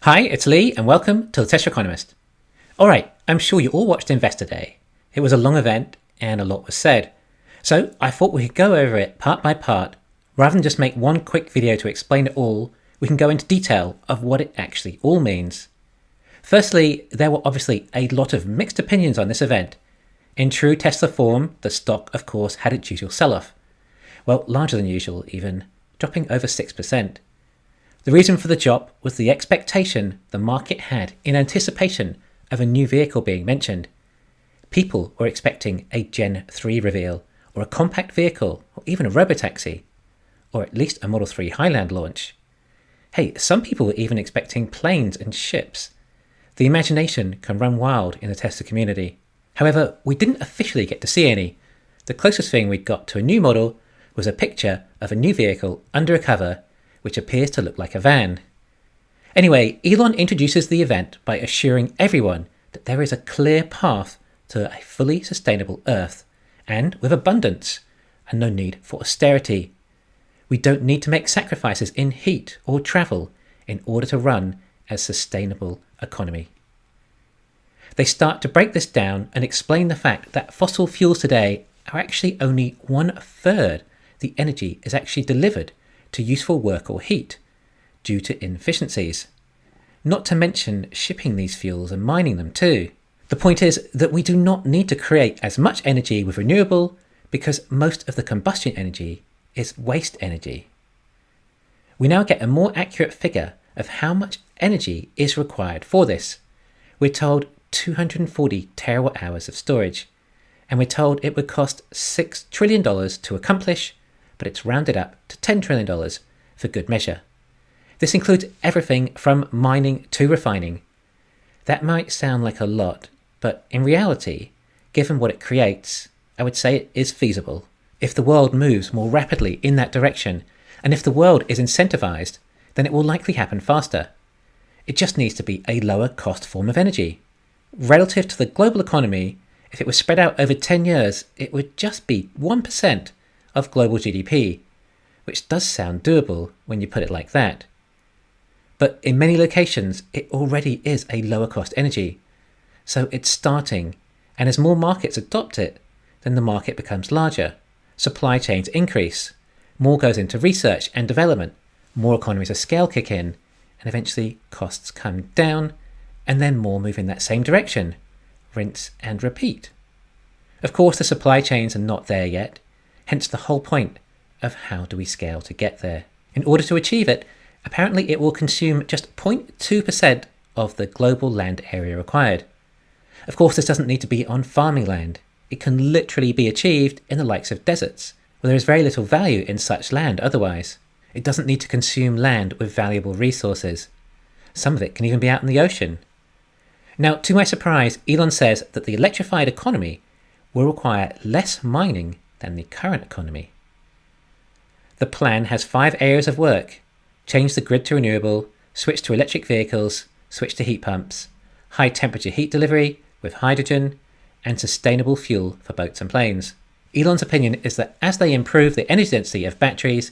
Hi, it's Lee and welcome to the Tesla Economist. Alright, I'm sure you all watched Investor Day. It was a long event and a lot was said. So I thought we could go over it part by part. Rather than just make one quick video to explain it all, we can go into detail of what it actually all means. Firstly, there were obviously a lot of mixed opinions on this event. In true Tesla form, the stock of course had its usual sell-off. Well, larger than usual even, dropping over 6%. The reason for the drop was the expectation the market had in anticipation of a new vehicle being mentioned. People were expecting a Gen 3 reveal, or a compact vehicle, or even a robotaxi, or at least a Model 3 Highland launch. Hey, some people were even expecting planes and ships. The imagination can run wild in the Tesla community. However, we didn't officially get to see any. The closest thing we got to a new model was a picture of a new vehicle under a cover which appears to look like a van. Anyway, Elon introduces the event by assuring everyone that there is a clear path to a fully sustainable Earth, and with abundance, and no need for austerity. We don't need to make sacrifices in heat or travel in order to run a sustainable economy. They start to break this down and explain the fact that fossil fuels today are actually only 1/3 the energy is actually delivered to useful work or heat, due to inefficiencies. Not to mention shipping these fuels and mining them too. The point is that we do not need to create as much energy with renewable because most of the combustion energy is waste energy. We now get a more accurate figure of how much energy is required for this. We're told 240 terawatt hours of storage, and we're told it would cost $6 trillion to accomplish, but it's rounded up to $10 trillion for good measure. This includes everything from mining to refining. That might sound like a lot, but in reality, given what it creates, I would say it is feasible. If the world moves more rapidly in that direction, and if the world is incentivized, then it will likely happen faster. It just needs to be a lower cost form of energy. Relative to the global economy, if it was spread out over 10 years, it would just be 1% of global GDP, which does sound doable when you put it like that. But in many locations, it already is a lower cost energy. So it's starting, and as more markets adopt it, then the market becomes larger. Supply chains increase, more goes into research and development, more economies of scale kick in, and eventually costs come down, and then more move in that same direction. Rinse and repeat. Of course, the supply chains are not there yet, hence the whole point of how do we scale to get there. In order to achieve it, apparently it will consume just 0.2% of the global land area required. Of course, this doesn't need to be on farming land. It can literally be achieved in the likes of deserts, where there is very little value in such land otherwise. It doesn't need to consume land with valuable resources. Some of it can even be out in the ocean. Now, to my surprise, Elon says that the electrified economy will require less mining than the current economy. The plan has 5 areas of work: change the grid to renewable, switch to electric vehicles, switch to heat pumps, high temperature heat delivery with hydrogen, and sustainable fuel for boats and planes. Elon's opinion is that as they improve the energy density of batteries,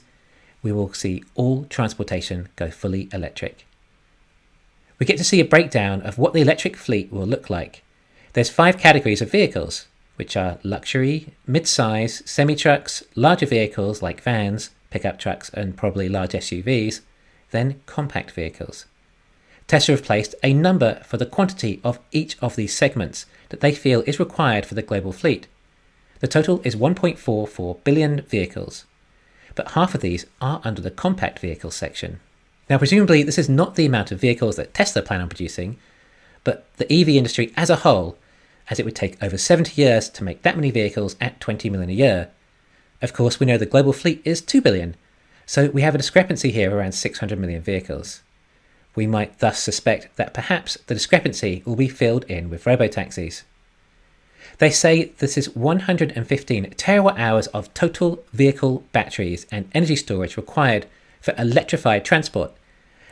we will see all transportation go fully electric. We get to see a breakdown of what the electric fleet will look like. There's 5 categories of vehicles, which are luxury, mid-size, semi-trucks, larger vehicles like vans, pickup trucks, and probably large SUVs, then compact vehicles. Tesla have placed a number for the quantity of each of these segments that they feel is required for the global fleet. The total is 1.44 billion vehicles, but half of these are under the compact vehicles section. Now, presumably this is not the amount of vehicles that Tesla plan on producing, but the EV industry as a whole, as it would take over 70 years to make that many vehicles at 20 million a year. Of course, we know the global fleet is 2 billion, so we have a discrepancy here of around 600 million vehicles. We might thus suspect that perhaps the discrepancy will be filled in with robotaxis. They say this is 115 terawatt hours of total vehicle batteries and energy storage required for electrified transport,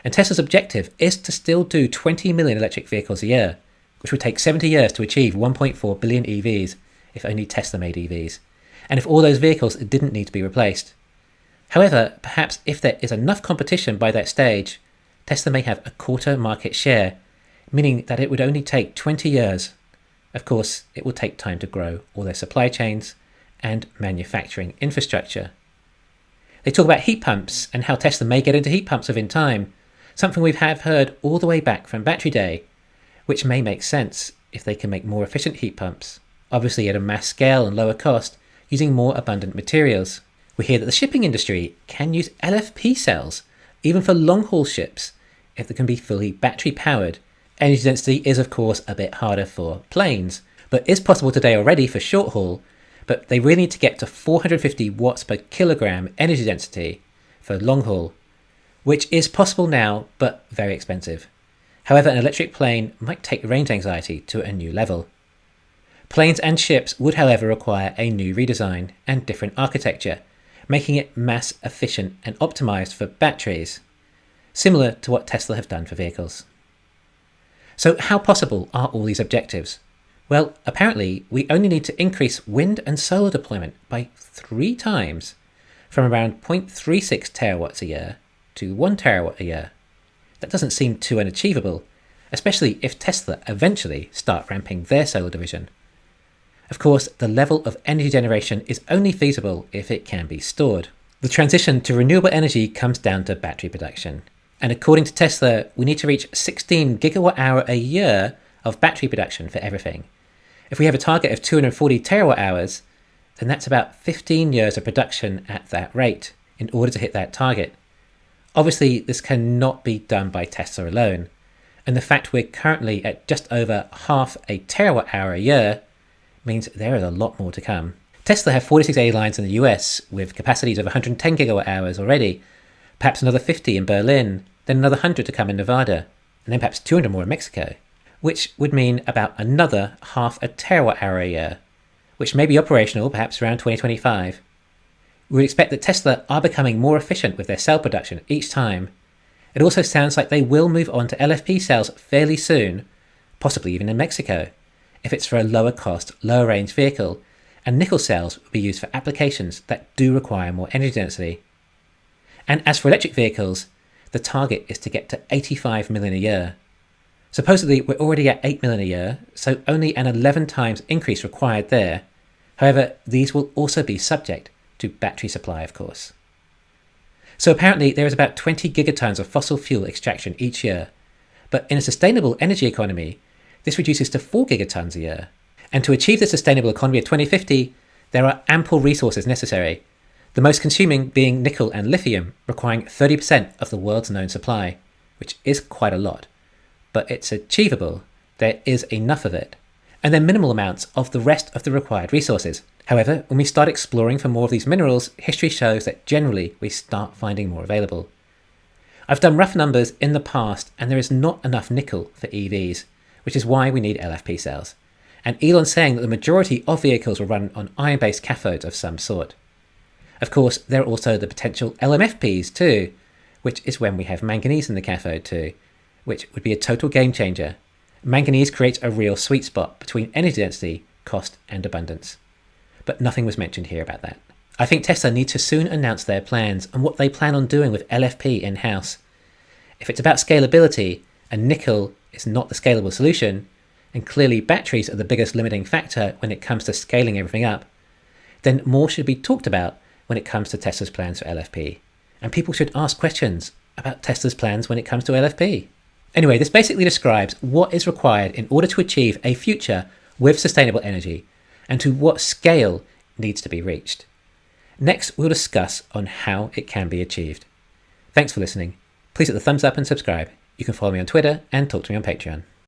and Tesla's objective is to still do 20 million electric vehicles a year, which would take 70 years to achieve 1.4 billion EVs if only Tesla made EVs, and if all those vehicles didn't need to be replaced. However, perhaps if there is enough competition by that stage, Tesla may have a quarter market share, meaning that it would only take 20 years. Of course, it will take time to grow all their supply chains and manufacturing infrastructure. They talk about heat pumps and how Tesla may get into heat pumps within time, something we have heard all the way back from Battery Day, which may make sense if they can make more efficient heat pumps, obviously at a mass scale and lower cost, using more abundant materials. We hear that the shipping industry can use LFP cells, even for long-haul ships, if they can be fully battery-powered. Energy density is, of course, a bit harder for planes, but is possible today already for short-haul, but they really need to get to 450 watts per kilogram energy density for long-haul, which is possible now, but very expensive. However, an electric plane might take range anxiety to a new level. Planes and ships would, however, require a new redesign and different architecture, making it mass efficient and optimized for batteries, similar to what Tesla have done for vehicles. So how possible are all these objectives? Well, apparently we only need to increase wind and solar deployment by 3 times, from around 0.36 terawatts a year to 1 terawatt a year. That doesn't seem too unachievable, especially if Tesla eventually start ramping their solar division. Of course, the level of energy generation is only feasible if it can be stored. The transition to renewable energy comes down to battery production. And according to Tesla, we need to reach 16 gigawatt hour a year of battery production for everything. If we have a target of 240 terawatt hours, then that's about 15 years of production at that rate in order to hit that target. Obviously, this cannot be done by Tesla alone. And the fact we're currently at just over half a terawatt hour a year means there is a lot more to come. Tesla have 46 A lines in the US with capacities of 110 gigawatt hours already, perhaps another 50 in Berlin, then another 100 to come in Nevada, and then perhaps 200 more in Mexico, which would mean about another half a terawatt hour a year, which may be operational perhaps around 2025. We would expect that Tesla are becoming more efficient with their cell production each time. It also sounds like they will move on to LFP cells fairly soon, possibly even in Mexico, if it's for a lower cost, lower range vehicle, and nickel cells will be used for applications that do require more energy density. And as for electric vehicles, the target is to get to 85 million a year. Supposedly, we're already at 8 million a year, so only an 11 times increase required there. However, these will also be subject to battery supply, of course. So apparently there is about 20 gigatons of fossil fuel extraction each year, but in a sustainable energy economy, this reduces to 4 gigatons a year. And to achieve the sustainable economy of 2050, there are ample resources necessary, the most consuming being nickel and lithium, requiring 30% of the world's known supply, which is quite a lot. But it's achievable, there is enough of it, and then minimal amounts of the rest of the required resources. However, when we start exploring for more of these minerals, history shows that generally we start finding more available. I've done rough numbers in the past, and there is not enough nickel for EVs, which is why we need LFP cells. And Elon's saying that the majority of vehicles will run on iron-based cathodes of some sort. Of course, there are also the potential LMFPs too, which is when we have manganese in the cathode too, which would be a total game changer. Manganese creates a real sweet spot between energy density, cost and abundance. But nothing was mentioned here about that. I think Tesla needs to soon announce their plans and what they plan on doing with LFP in-house. If it's about scalability, and nickel is not the scalable solution, and clearly batteries are the biggest limiting factor when it comes to scaling everything up, then more should be talked about when it comes to Tesla's plans for LFP. And people should ask questions about Tesla's plans when it comes to LFP. Anyway, this basically describes what is required in order to achieve a future with sustainable energy and to what scale needs to be reached. Next, we'll discuss on how it can be achieved. Thanks for listening. Please hit the thumbs up and subscribe. You can follow me on Twitter and talk to me on Patreon.